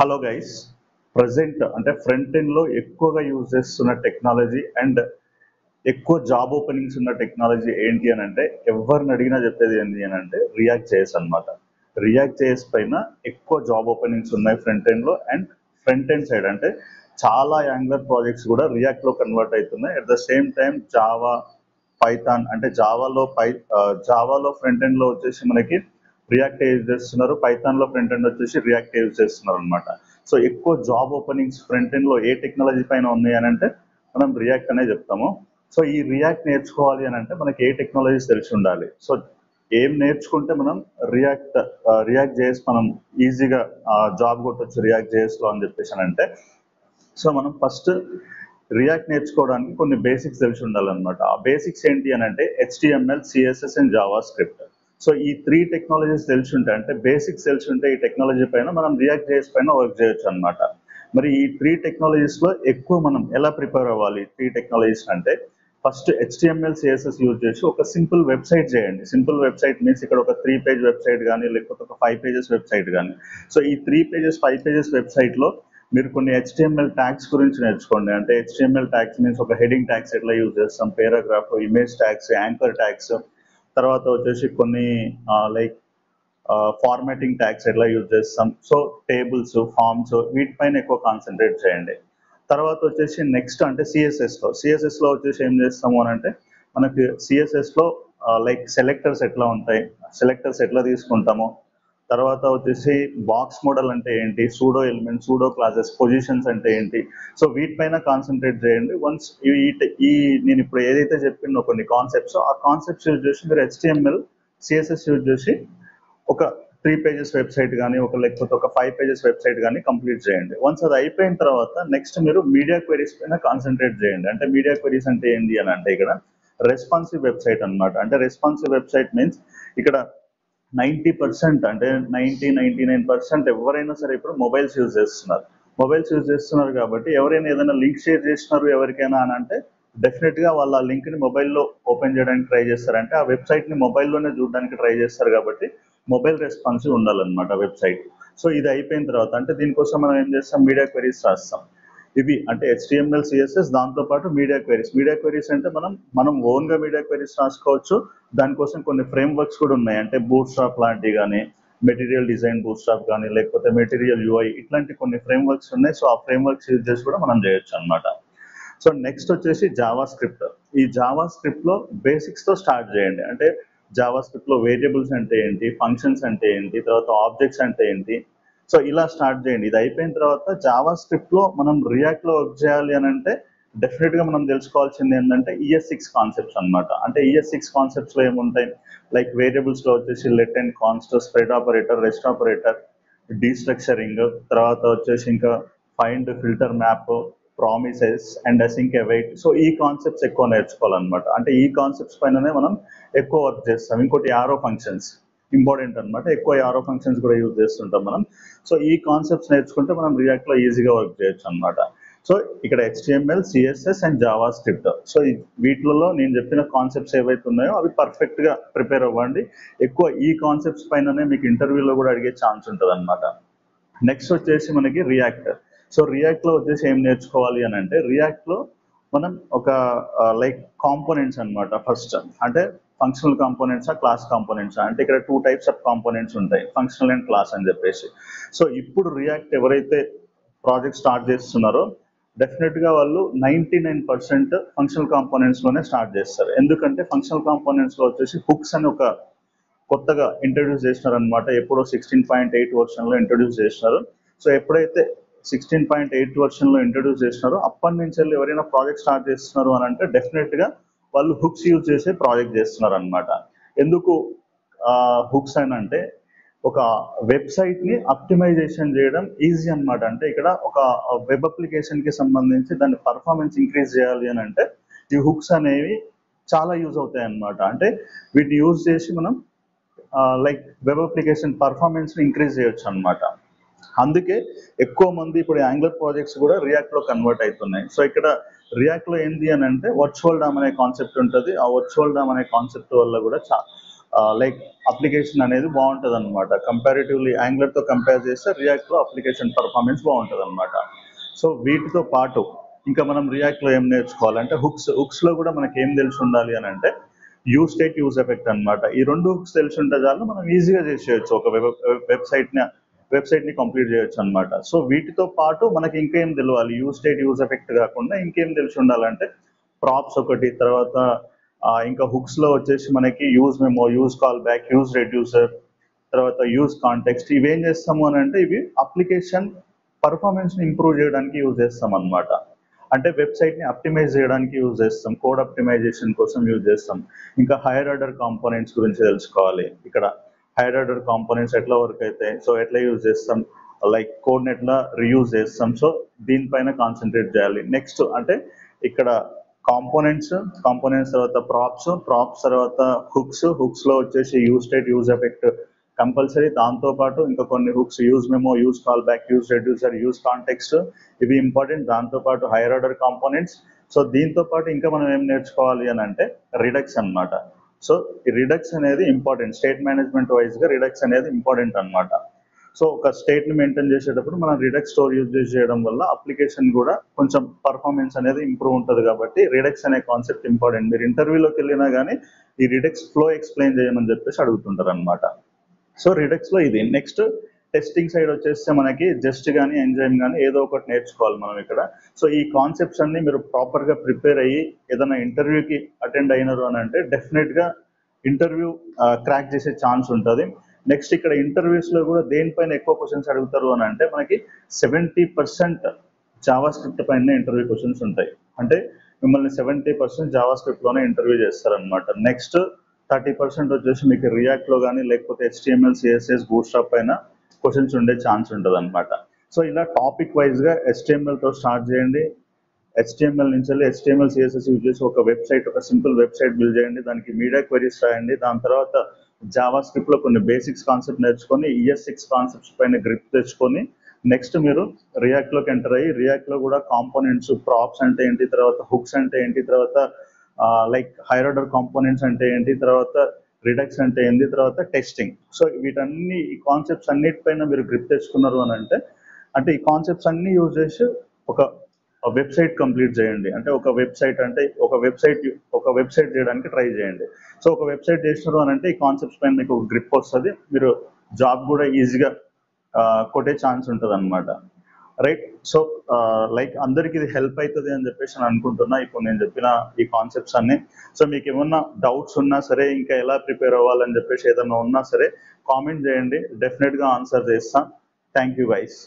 Hello guys, present అంటే front end లో ఎక్కువగా యూజ్ చేస్తున్న టెక్నాలజీ అండ్ ఎక్కువ జాబ్ ఓపెనింగ్స్ ఉన్న టెక్నాలజీ ఏంటి అని అంటే ఎవరిని అడిగినా చెప్పేది ఏంటి అని అంటే రియాక్ట్ జేఎస్ అనమాట. రియాక్ట్ జేఎస్ పైన ఎక్కువ జాబ్ ఓపెనింగ్స్ ఉన్నాయి ఫ్రంట్ ఎండ్ లో. అండ్ ఫ్రంట్ ఎండ్ సైడ్ అంటే చాలా యాంగులర్ ప్రాజెక్ట్స్ కూడా రియాక్ట్ లో కన్వర్ట్ అవుతున్నాయి. At the same time Java, Python అంటే జావాలో ఫ్రంట్ ఎండ్ లో వచ్చేసి మనకి రియాక్ట్ యూజ్ చేస్తున్నారు, పైథాన్ లో ఫ్రంట్ ఎండ్ వచ్చేసి రియాక్ట్ యూజ్ చేస్తున్నారు అనమాట. సో ఎక్కువ జాబ్ ఓపెనింగ్స్ ఫ్రంట్ ఎండ్ లో ఏ టెక్నాలజీ పైన ఉన్నాయి అని అంటే మనం రియాక్ట్ అనే చెప్తాము. సో ఈ రియాక్ట్ నేర్చుకోవాలి అని అంటే మనకి ఏ టెక్నాలజీస్ తెలిసి ఉండాలి. సో ఏం నేర్చుకుంటే మనం రియాక్ట్ జేఎస్ మనం ఈజీగా జాబ్ కొట్టొచ్చు రియాక్ట్ జేఎస్ లో అని చెప్పేసి అని అంటే, సో మనం ఫస్ట్ రియాక్ట్ నేర్చుకోవడానికి కొన్ని బేసిక్స్ తెలిసి ఉండాలన్నమాట. ఆ బేసిక్స్ ఏంటి అని అంటే HTML, CSS and Java script. So ఈ 3 టెక్నాలజీస్ తెలిసి ఉంటాయి, అంటే బేసిక్స్ తెలిసి ఉంటే ఈ టెక్నాలజీ పైన మనం రియాక్ట్ జేఎస్ పైన వర్క్ చేయొచ్చు అనమాట. మరి ఈ 3 టెక్నాలజీస్ లో ఎక్కువ మనం ఎలా ప్రిపేర్ అవ్వాలి 3 టెక్నాలజీస్ అంటే, ఫస్ట్ హెచ్టిఎంఎల్, సిఎస్ఎస్ యూజ్ చేసి ఒక సింపుల్ వెబ్సైట్ చేయండి. సింపుల్ వెబ్సైట్ మీన్స్ ఇక్కడ ఒక 3 పేజ్ వెబ్సైట్ కానీ లేకపోతే ఒక 5 పేజెస్ వెబ్సైట్ కానీ. సో ఈ 3 పేజెస్ 5 పేజెస్ వెబ్సైట్ లో మీరు కొన్ని హెచ్టిఎంఎల్ ట్యాగ్స్ గురించి నేర్చుకోండి. అంటే హెచ్టిఎంఎల్ ట్యాగ్స్ మీన్స్ ఒక హెడింగ్ ట్యాగ్స్ ఎట్లా యూజ్ చేస్తాం, paragraph, image tags, anchor tags, తర్వాత వచ్చేసి కొన్ని లైక్ ఫార్మాటింగ్ ట్యాగ్స్ ఎట్లా యూజ్ చేస్తాం, సో టేబుల్స్, ఫార్మ్స్, వీటిపైన ఎక్కువ కాన్సన్ట్రేట్ చేయండి. తర్వాత వచ్చేసి నెక్స్ట్ అంటే సిఎస్ఎస్ లో వచ్చేసి ఏం చేస్తాము అని అంటే మనకి సిఎస్ఎస్ లో లైక్ సెలెక్టర్స్ ఎట్లా ఉంటాయి, సెలెక్టర్స్ ఎట్లా తీసుకుంటాము, తర్వాత వచ్చేసి బాక్స్ మోడల్ అంటే ఏంటి, pseudo element, pseudo classes, positions అంటే ఏంటి, సో వీటిపైన కాన్సన్ట్రేట్ చేయండి. వన్స్ ఈ నేను ఇప్పుడు ఏదైతే చెప్పినో కొన్ని కాన్సెప్ట్స్, ఆ కాన్సెప్ట్స్ యూజ్ చేసి మీరు హెచ్టిఎంఎల్, సిఎస్ఎస్ యూజ్ చేసి ఒక 3 పేజెస్ వెబ్సైట్ కానీ లేకపోతే ఒక 5 పేజెస్ వెబ్సైట్ కానీ కంప్లీట్ చేయండి. వన్స్ అది అయిపోయిన తర్వాత నెక్స్ట్ మీరు మీడియా క్వెరీస్ పైన కాన్సన్ట్రేట్ చేయండి. అంటే మీడియా క్వెరీస్ అంటే ఏంటి అని అంటే ఇక్కడ రెస్పాన్సివ్ వెబ్సైట్ అనమాట. అంటే రెస్పాన్సివ్ వెబ్సైట్ మీన్స్ ఇక్కడ 90% అంటే 99% ఎవరైనా సరే ఇప్పుడు మొబైల్స్ యూజ్ చేస్తున్నారు కాబట్టి ఎవరైనా ఏదైనా లింక్ షేర్ చేస్తున్నారు ఎవరికైనా అని అంటే డెఫినెట్ గా వాళ్ళు ఆ లింక్ ని మొబైల్లో ఓపెన్ చేయడానికి ట్రై చేస్తారంటే ఆ వెబ్సైట్ ని మొబైల్లోనే చూడడానికి ట్రై చేస్తారు కాబట్టి మొబైల్ రెస్పాన్సివ్ ఉండాలన్నమాట వెబ్సైట్. సో ఇది అయిపోయిన తర్వాత అంటే దీనికోసం మనం ఏం చేస్తాం, మీడియా క్వెరీస్ రాస్తాం. ఇవి అంటే హెచ్టిఎంఎల్, సిఎస్ఎస్, దాంతో పాటు మీడియా క్వెరీస్ అంటే మనం ఓన్ గా మీడియా క్వెరీస్ రాసుకోవచ్చు. దానికోసం కొన్ని ఫ్రేమ్ వర్క్స్ కూడా ఉన్నాయి, అంటే బూట్ స్ట్రాప్ లాంటివి కానీ, మెటీరియల్ డిజైన్ బూట్ స్ట్రాప్ కానీ, లేకపోతే మెటీరియల్ యూఐ, ఇట్లాంటి కొన్ని ఫ్రేమ్ వర్క్స్ ఉన్నాయి. సో ఆ ఫ్రేమ్ వర్క్స్ యూజ్ చేసి కూడా మనం చేయొచ్చు అనమాట. సో నెక్స్ట్ వచ్చేసి జావా స్క్రిప్ట్. ఈ జావా స్క్రిప్ట్ లో బేసిక్స్ తో స్టార్ట్ చేయండి. అంటే జావా స్క్రిప్ట్ లో వేరియబుల్స్ అంటే ఏంటి, ఫంక్షన్స్ అంటే ఏంటి, తర్వాత ఆబ్జెక్ట్స్ అంటే ఏంటి, సో ఇలా స్టార్ట్ చేయండి. ఇది అయిపోయిన తర్వాత జావా స్క్రిప్ట్ లో మనం రియాక్ట్ లో వర్క్ చేయాలి అని అంటే డెఫినెట్ గా మనం తెలుసుకోవాల్సింది ఏంటంటే ES6 కాన్సెప్ట్స్ అనమాట. అంటే ES6 కాన్సెప్ట్స్ లో ఏముంటాయి, లైక్ వేరియబుల్స్ లో వచ్చేసి let and const, spread operator, rest operator, destructuring, తర్వాత వచ్చేసి ఇంకా find, filter, map, promises and async await. So ఈ కాన్సెప్ట్స్ ఎక్కువ నేర్చుకోవాలన్నమాట. అంటే ఈ కాన్సెప్ట్స్ పైననే మనం ఎక్కువ వర్క్ చేస్తాం. ఇంకోటి యారో ఫంక్షన్స్ ఇంపార్టెంట్ అనమాట, ఎక్కువ యారో ఫంక్షన్స్ కూడా యూజ్ చేస్తుంటాం మనం. సో ఈ కాన్సెప్ట్స్ నేర్చుకుంటే మనం రియాక్ట్ లో ఈజీగా వర్క్ చేయొచ్చు అనమాట. సో ఇక్కడ HTML, CSS and Java script, so వీటిలో నేను చెప్పిన కాన్సెప్ట్స్ ఏవైతే ఉన్నాయో అవి పర్ఫెక్ట్ గా ప్రిపేర్ అవ్వండి. ఎక్కువ ఈ కాన్సెప్ట్స్ పైననే మీకు ఇంటర్వ్యూలో కూడా అడిగే ఛాన్స్ ఉంటుంది అనమాట. నెక్స్ట్ వచ్చేసి మనకి రియాక్ట్. సో రియాక్ట్ లో వచ్చేసి ఏం నేర్చుకోవాలి అని అంటే రియాక్ట్ లో మనం ఒక లైక్ కాంపోనెంట్స్ అనమాట. ఫస్ట్ అంటే ఫంక్షనల్ కాంపోనెంట్సా, క్లాస్ కాంపోనెంట్సా, అంటే ఇక్కడ 2 టైప్స్ ఆఫ్ కాంపోనెంట్స్ ఉంటాయి, ఫంక్షనల్ అండ్ క్లాస్ అని చెప్పేసి. సో ఇప్పుడు రియాక్ట్ ఎవరైతే ప్రాజెక్ట్ స్టార్ట్ చేస్తున్నారో డెఫినెట్ గా వాళ్ళు 99% ఫంక్షనల్ కాంపోనెంట్స్ లోనే స్టార్ట్ చేస్తారు. ఎందుకంటే ఫంక్షనల్ కాంపోనెంట్స్ లో వచ్చేసి హుక్స్ అని ఒక కొత్తగా ఇంట్రడ్యూస్ చేసినారు అనమాట. ఎప్పుడో 16.8 వర్షన్ లో ఇంట్రడ్యూస్ చేసినారు. సో ఎప్పుడైతే 16.8 వర్షన్ లో ఇంట్రడ్యూస్ చేసినారో అప్పటి నుంచి వెళ్ళి ఎవరైనా ప్రాజెక్ట్ స్టార్ట్ చేస్తున్నారు అని అంటే డెఫినెట్ గా వాళ్ళు హుక్స్ యూజ్ చేసే ప్రాజెక్ట్ చేస్తున్నారు అనమాట. ఎందుకు హుక్స్ అని అంటే ఒక వెబ్సైట్ ని ఆప్టిమైజేషన్ చేయడం ఈజీ అనమాట. అంటే ఇక్కడ ఒక వెబ్ అప్లికేషన్ కి సంబంధించి దాని పర్ఫార్మెన్స్ ఇంక్రీజ్ చేయాలి అని అంటే ఈ హుక్స్ అనేవి చాలా యూజ్ అవుతాయి అనమాట. అంటే వీటిని యూజ్ చేసి మనం లైక్ వెబ్ అప్లికేషన్ పర్ఫార్మెన్స్ ని ఇంక్రీజ్ చేయొచ్చు అనమాట. అందుకే ఎక్కువ మంది ఇప్పుడు యాంగులర్ ప్రాజెక్ట్స్ కూడా రియాక్ట్ లో కన్వర్ట్ అవుతున్నాయి. సో ఇక్కడ రియాక్ట్ లో ఏంది అని అంటే వర్చువల్ డామ్ అనే కాన్సెప్ట్ ఉంటుంది. ఆ వర్చువల్ డామ్ అనే కాన్సెప్ట్ వల్ల కూడా లైక్ అప్లికేషన్ అనేది బాగుంటుంది అనమాట. కంపారిటివ్లీ యాంగులర్తో కంపేర్ చేస్తే రియాక్ట్లో అప్లికేషన్ పర్ఫార్మెన్స్ బాగుంటుంది అనమాట. సో వీటితో పాటు ఇంకా మనం రియాక్ట్లో ఏం నేర్చుకోవాలంటే హుక్స్లో కూడా మనకి ఏం తెలిసి ఉండాలి అని అంటే యూజ్ స్టేట్ యూజ్ ఎఫెక్ట్ అనమాట. ఈ రెండు హుక్స్ తెలిసి ఉంటే చాలు మనం ఈజీగా చేసేయచ్చు, ఒక వెబ్సైట్ని కంప్లీట్ చేయొచ్చు అనమాట. సో వీటితో పాటు మనకి ఇంకేం తెలియాలి, యూజ్ స్టేట్ యూజ్ ఎఫెక్ట్ కాకుండా ఇంకేం తెలిసి ఉండాలంటే ప్రాప్స్ ఒకటి, తర్వాత ఇంకా హుక్స్లో వచ్చేసి మనకి use memo, use call back, use reducer, తర్వాత యూజ్ కాంటెక్స్ట్. ఇవేం చేస్తాము అని అంటే ఇవి అప్లికేషన్ పర్ఫార్మెన్స్ని ఇంప్రూవ్ చేయడానికి యూజ్ చేస్తాం అనమాట. అంటే వెబ్సైట్ని ఆప్టిమైజ్ చేయడానికి యూజ్ చేస్తాం, కోడ్ ఆప్టిమైజేషన్ కోసం యూజ్ చేస్తాం. ఇంకా హైయర్ ఆర్డర్ కాంపోనెంట్స్ గురించి తెలుసుకోవాలి. ఇక్కడ హైయర్ ఆర్డర్ కాంపోనెంట్స్ ఎట్లా వర్క్ అవుతాయి, సో ఎట్లా యూజ్ చేస్తాం, లైక్ కోడ్ని ఎట్లా రీయూజ్ చేస్తాం, సో దీనిపైన కాన్సన్ట్రేట్ చేయాలి. నెక్స్ట్ అంటే ఇక్కడ కాంపోనెంట్స్ తర్వాత ప్రాప్స్ తర్వాత హుక్స్లో వచ్చేసి use state use effect compulsory. దాంతోపాటు ఇంకా కొన్ని hooks use memo, use call back, use reducer, use context, ఇవి ఇంపార్టెంట్. దాంతోపాటు హైయర్ ఆర్డర్ కాంపోనెంట్స్. సో దీంతో పాటు ఇంకా మనం ఏం నేర్చుకోవాలి అని అంటే రిడక్స్ అనమాట. సో ఈ రిడక్స్ అనేది ఇంపార్టెంట్, స్టేట్ మేనేజ్మెంట్ వైజ్గా రిడక్స్ అనేది ఇంపార్టెంట్ అనమాట. సో ఒక స్టేట్ని మెయింటైన్ చేసేటప్పుడు మనం రిడక్స్ స్టోర్ యూజ్ చేయడం వల్ల అప్లికేషన్ కూడా కొంచెం పర్ఫార్మెన్స్ అనేది ఇంప్రూవ్ ఉంటుంది. కాబట్టి రిడక్స్ అనే కాన్సెప్ట్ ఇంపార్టెంట్. మీరు ఇంటర్వ్యూలోకి వెళ్ళినా కానీ ఈ రిడక్స్ ఫ్లో ఎక్స్ప్లెయిన్ చేయమని చెప్పేసి అడుగుతుంటారు అనమాట. సో రిడక్స్లో ఇది. నెక్స్ట్ టెస్టింగ్ సైడ్ వచ్చేస్తే మనకి జస్ట్ కానీ ఎంజైమ్ కానీ ఏదో ఒకటి నేర్చుకోవాలి మనం ఇక్కడ. సో ఈ కాన్సెప్ట్స్ అన్ని మీరు ప్రాపర్గా ప్రిపేర్ అయ్యి ఏదైనా ఇంటర్వ్యూకి అటెండ్ అయినారు అని అంటే డెఫినెట్గా ఇంటర్వ్యూ క్రాక్ చేసే ఛాన్స్ ఉంటుంది. నెక్స్ట్ ఇక్కడ ఇంటర్వ్యూస్లో కూడా దేనిపైన ఎక్కువ క్వశ్చన్స్ అడుగుతారు అని అంటే మనకి 70% జావా స్క్రిప్ట్ పైన ఇంటర్వ్యూ క్వశ్చన్స్ ఉంటాయి. అంటే మిమ్మల్ని 70% జావా స్క్రిప్ట్లోనే ఇంటర్వ్యూ చేస్తారనమాట. నెక్స్ట్ 30% వచ్చేసి మీకు రియాక్ట్లో కానీ లేకపోతే HTML, CSS, బూట్స్ట్రాప్ పైన క్వశ్చన్స్ ఉండే ఛాన్స్ ఉంటుంది అనమాట. సో ఇలా టాపిక్ వైజ్గా HTMLతో స్టార్ట్ చేయండి. HTML నుంచి వెళ్ళి HTML, CSS యూజ్ చేసి ఒక సింపుల్ వెబ్సైట్ బిల్డ్ చేయండి. దానికి మీడియా క్వెరీస్ రాయండి. దాని తర్వాత జావా స్క్రిప్ట్లో కొన్ని బేసిక్స్ కాన్సెప్ట్ నేర్చుకొని ES6 కాన్సెప్ట్స్ పైన గ్రిప్ తెచ్చుకొని నెక్స్ట్ మీరు రియాక్ట్లోకి ఎంటర్ అయ్యి రియాక్ట్లో కూడా కాంపోనెంట్స్, ప్రాప్స్ అంటే ఏంటి, తర్వాత హుక్స్ అంటే ఏంటి, తర్వాత లైక్ హైయర్ ఆర్డర్ కాంపోనెంట్స్ అంటే ఏంటి, తర్వాత రిడక్స్ అంటే ఏంటి, తర్వాత టెస్టింగ్. సో వీటన్ని ఈ కాన్సెప్ట్స్ అన్నిటిపైన మీరు గ్రిప్ తెచ్చుకున్నారు అని అంటే ఈ కాన్సెప్ట్స్ అన్ని యూజ్ చేసి ఒక వెబ్సైట్ కంప్లీట్ చేయండి. అంటే ఒక వెబ్సైట్ చేయడానికి ట్రై చేయండి. సో ఒక వెబ్సైట్ చేసినారు అని అంటే ఈ కాన్సెప్ట్స్ పైన మీకు గ్రిప్ వస్తుంది, మీరు జాబ్ కూడా ఈజీగా కొట్టే ఛాన్స్ ఉంటుంది అనమాట. రైట్. సో లైక్ అందరికి ఇది హెల్ప్ అవుతుంది అని చెప్పేసి నేను అనుకుంటున్నా ఇప్పుడు నేను చెప్పిన ఈ కాన్సెప్ట్స్ అన్ని. సో మీకు ఏమన్నా డౌట్స్ ఉన్నా సరే, ఇంకా ఎలా ప్రిపేర్ అవ్వాలని చెప్పేసి ఏదన్నా ఉన్నా సరే కామెంట్ చేయండి, డెఫినెట్గా ఆన్సర్ చేస్తాను. Thank you guys.